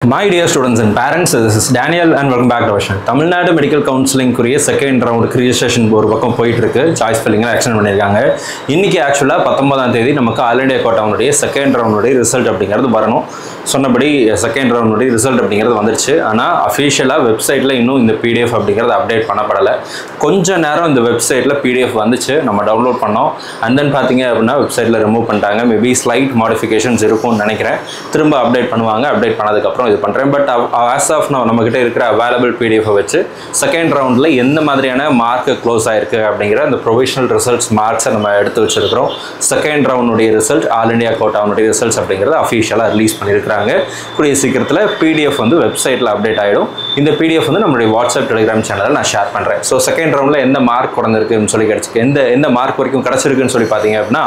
My dear students and parents, this is Daniel and welcome back to our channel. Tamil Nadu Medical Counseling kuriya second round registration ஒரு பக்கம் போயிட்டு இருக்கு. Choice filling extend பண்ணிருக்காங்க. இன்னைக்கு ஆக்சுவலா 19ஆம் தேதி நமக்கு ஆல் இந்தியா கோட்டாவுடைய செகண்ட் ரவுண்டுடைய ரிசல்ட் அப்படிங்கிறது வரணும். சொன்னபடி செகண்ட் ரவுண்டுடைய ரிசல்ட் அப்படிங்கிறது வந்துருச்சு. ஆனா அஃபிஷியலா வெப்சைட்ல இன்னும் இந்த PDF அப்படிங்கிறது அப்டேட் பண்ணப்படல. கொஞ்ச நேரம் இந்த வெப்சைட்ல PDF வந்துச்சு. நம்ம டவுன்லோட் பண்ணோம். and then பாத்தீங்க அப்படினா வெப்சைட்ல ரிமூவ் பண்ணிட்டாங்க. மேபி ஸ்லைட் மாடிஃபிகேஷன்ஸ் இருக்கும்னு நினைக்கிறேன். திரும்ப அப்டேட் பண்ணுவாங்க. அப்டேட் பண்ணதுக்கு அப்புறம் இது பண்றேன். பட் as of now நம்ம கிட்ட இருக்கிற அவைலபிள் PDF வச்சு செகண்ட் ரவுண்ட்ல எந்த மாதிரியான மார்க் க்ளோஸ் ஆயிருக்கு அப்படிங்கற அந்த ப்ரொவிஷனல் ரிசல்ட்ஸ் மார்க்ஸ் நம்ம எடுத்து வச்சிருக்கோம். செகண்ட் ரவுண்டுடைய ரிசல்ட் ஆல் இந்தியா கோட்டாவுடைய ரிசல்ட்ஸ் அப்படிங்கறது அஃபிஷியலா ரிலீஸ் பண்ணிருக்காங்க. கூடிய சீக்கிரத்துல PDF வந்து வெப்சைட்ல அப்டேட் ஆயிடும். இந்த PDF வந்து நம்மளுடைய வாட்ஸ்அப் டெலிகிராம் சேனல்ல நான் ஷேர் பண்றேன். சோ செகண்ட் ரவுண்ட்ல எந்த மார்க் குறந்திருக்குன்னு சொல்லி கிடைச்சிருக்கு. எந்த மார்க் வரைக்கும் கிடைச்சிருக்குன்னு சொல்லி பாத்தீங்க அப்படினா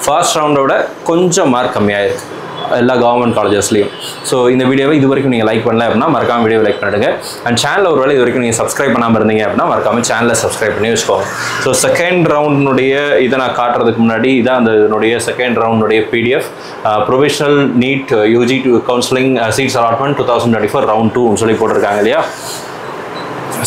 ஃபர்ஸ்ட் ரவுண்டோட கொஞ்சம் மார்க் கம்மியா இருக்கு எல்லா கவர்மெண்ட் காலேஜஸ்லயும். ஸோ இந்த வீடியோவை இது வரைக்கும் நீங்கள் லைக் பண்ணல அப்படின்னா மறக்காம வீடியோ லைக் பண்ணிடுங்க. அண்ட் சேனலில் ஒரு வேளை இது வரைக்கும் நீங்கள் சப்ஸ்கிரைப் பண்ணாமல் இருந்தீங்க அப்படின்னா மறக்காம சேனலை சப்ஸ்கிரைப் பண்ணி வச்சுக்கோங்க. ஸோ செகண்ட் ரவுண்டுடைய இதை நான் காட்டுறதுக்கு முன்னாடி இதான் அந்த இதனுடைய செகண்ட் ரவுண்டுடைய PDF provisional NEET UG counselling seats allotment 2024 round 2 சொல்லி போட்டிருக்காங்க இல்லையா.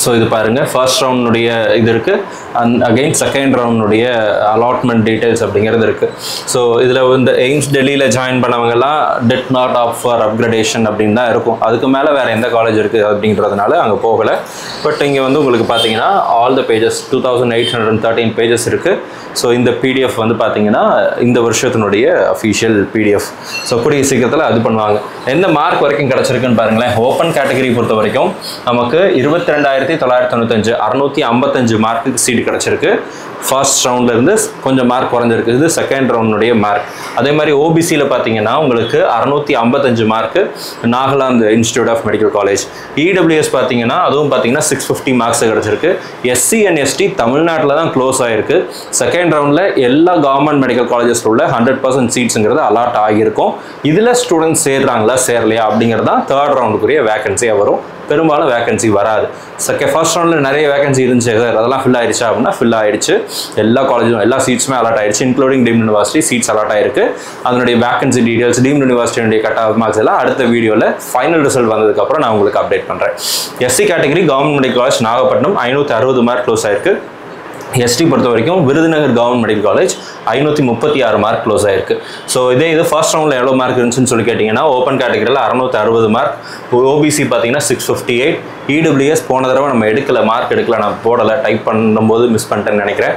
ஸோ இது பாருங்க ஃபர்ஸ்ட் ரவுண்டுடைய இது இருக்கு அண்ட் அகைன் செகண்ட் ரவுண்டுடைய அலாட்மெண்ட் டீடைல்ஸ் அப்படிங்கிறது இருக்கு. ஸோ இதில் இந்த எய்ம்ஸ் டெல்லியில் ஜாயின் பண்ணவங்கலாம் did not opt for upgradation அப்படின்னு தான் இருக்கும். அதுக்கு மேலே வேறு எந்த காலேஜ் இருக்குது அப்படின்றதுனால அங்கே போகலை. பட் இங்கே வந்து உங்களுக்கு பார்த்தீங்கன்னா ஆல் த பேஜஸ் 2813 பேஜஸ் இருக்குது. ஸோ இந்த PDF வந்து பார்த்தீங்கன்னா இந்த வருஷத்தினுடைய அஃபிஷியல் PDF. ஸோ கூடிய சீக்கிரத்தில் அது பண்ணுவாங்க. எந்த மார்க் வரைக்கும் கிடச்சிருக்குன்னு பாருங்களேன். ஓப்பன் கேட்டகரி பொறுத்த வரைக்கும் நமக்கு 22,995 655 மார்க்குக்கு சீட் கிடைச்சிருக்கு. ஃபர்ஸ்ட் ரவுண்ட்ல இருந்து கொஞ்சம் மார்க் குறைஞ்சிருக்கு. இது செகண்ட் ரவுண்டுடைய மார்க். அதே மாதிரி OBCயில் பார்த்தீங்கன்னா உங்களுக்கு 655 mark Nagaland institute of medical college. EWS பார்த்தீங்கன்னா அதுவும் பார்த்தீங்கன்னா 650 மார்க்ஸ் கிடைச்சிருக்கு. SC and ST தமிழ்நாட்டில் தான் க்ளோஸ் ஆயிருக்கு. செகண்ட் ரவுண்டில் எல்லா கவர்மெண்ட் மெடிக்கல் காலேஜஸில் உள்ள 100% சீட்ஸுங்கிறது அலாட் ஆகியிருக்கும். இதில் ஸ்டூடெண்ட்ஸ் சேர்றாங்களா சேரலையா அப்படிங்கிறது தான் தேர்ட் ரவுண்டுக்குரிய வேகன்சியாக வரும். பெரும்பாலும் வேகன்சி வராது. ஃபர்ஸ்ட் ரவுண்டில் நிறைய வேகன்சி இருந்துச்சு சார், அதெல்லாம் ஃபில் ஆயிடுச்சா அப்படின்னா ஃபில் ஆயிடுச்சு. எல்லா காலேஜும் எல்லா சீட்ஸுமே அலாட் ஆயிடுச்சு, including deemed university seats allot ஆயிருக்கு. அதனுடைய வேகன்சி டீடைல்ஸ் டீம்டு யூனிவர்சிட்டியுடைய கட் ஆஃப் மார்க்ஸ் எல்லாம் அடுத்த வீடியோவில் ஃபைனல் ரிசல்ட் வந்ததுக்கப்புறம் நான் உங்களுக்கு அப்டேட் பண்ணுறேன். SC category government medical college Nagapattinam 560 mark close ஆயிருக்கு. ST பொறுத்த வரைக்கும் Virudhunagar government medical college 536 mark close ஆயிருக்கு. ஸோ இது ஃபர்ஸ்ட் ரவுண்டில் எவ்வளோ மார்க் இருந்துச்சுன்னு சொல்லி கேட்டிங்கன்னா ஓப்பன் கேட்டகரியில் 660 மார்க், OBC பார்த்தீங்கன்னா 658, EWS போன தடவை நம்ம மார்க் எடுக்கல, நான் போடலை, டைப் பண்ணும்போது மிஸ் பண்ணிட்டேன்னு நினைக்கிறேன்.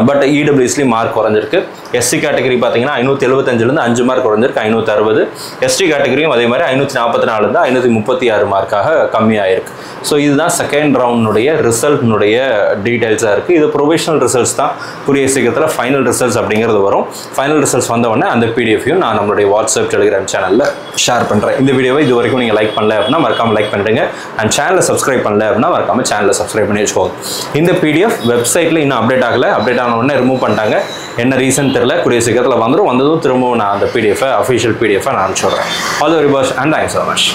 பட் EWSலேயும் மார்க் குறைஞ்சிருக்கு. SC கேட்டகரி பார்த்தீங்கன்னா 575லேருந்து 5 மார்க் குறைஞ்சிருக்கு 560. ST கேட்டகரியும் அதே மாதிரி 544லேருந்து 536 மார்க்காக கம்மியாயிருக்கு. ஸோ இதுதான் செகண்ட் ரவுண்டுடைய ரிசல்ட்னுடைய டீடைல்ஸாக இருக்குது. இது ப்ரொவிஷனல் ரிசல்ட்ஸ் தான். கூடிய சீக்கிரத்தில் ஃபைனல் ரிசல்ட்ஸ் அப்படிங்கிறது வரும். ஃபைனல் ரிசல்ட்ஸ் வந்தவொடனே அந்த PDFையும் நான் நம்மளுடைய வாட்ஸ்அப் டெலிகிராம் சேனலில் ஷேர் பண்ணுறேன். இந்த வீடியோவை இது வரைக்கும் நீங்கள் லைக் பண்ணல அப்படின்னா மறக்காமல் லைக் பண்ணிடுங்க. அண்ட் சேனலை சப்ஸ்கிரைப் பண்ணல அப்படின்னா மறக்காமல் சேனலை சப்ஸ்கிரைப் பண்ணி வச்சுக்கோங்க. இந்த PDF வெப்சைட்டில் இன்னும் அப்டேட் ஆகலை. அப்டேட் ஆன உடனே ரிமூவ் பண்ணிட்டாங்க. என்ன ரீசன் தெரியல. கூடிய சீக்கிரத்தில் வந்ததும் திரும்பவும் நான் அந்த அஃபிஷியல் PDF நான் அனுப்பிச்சு விட்றேன். All the very best and thanks so much.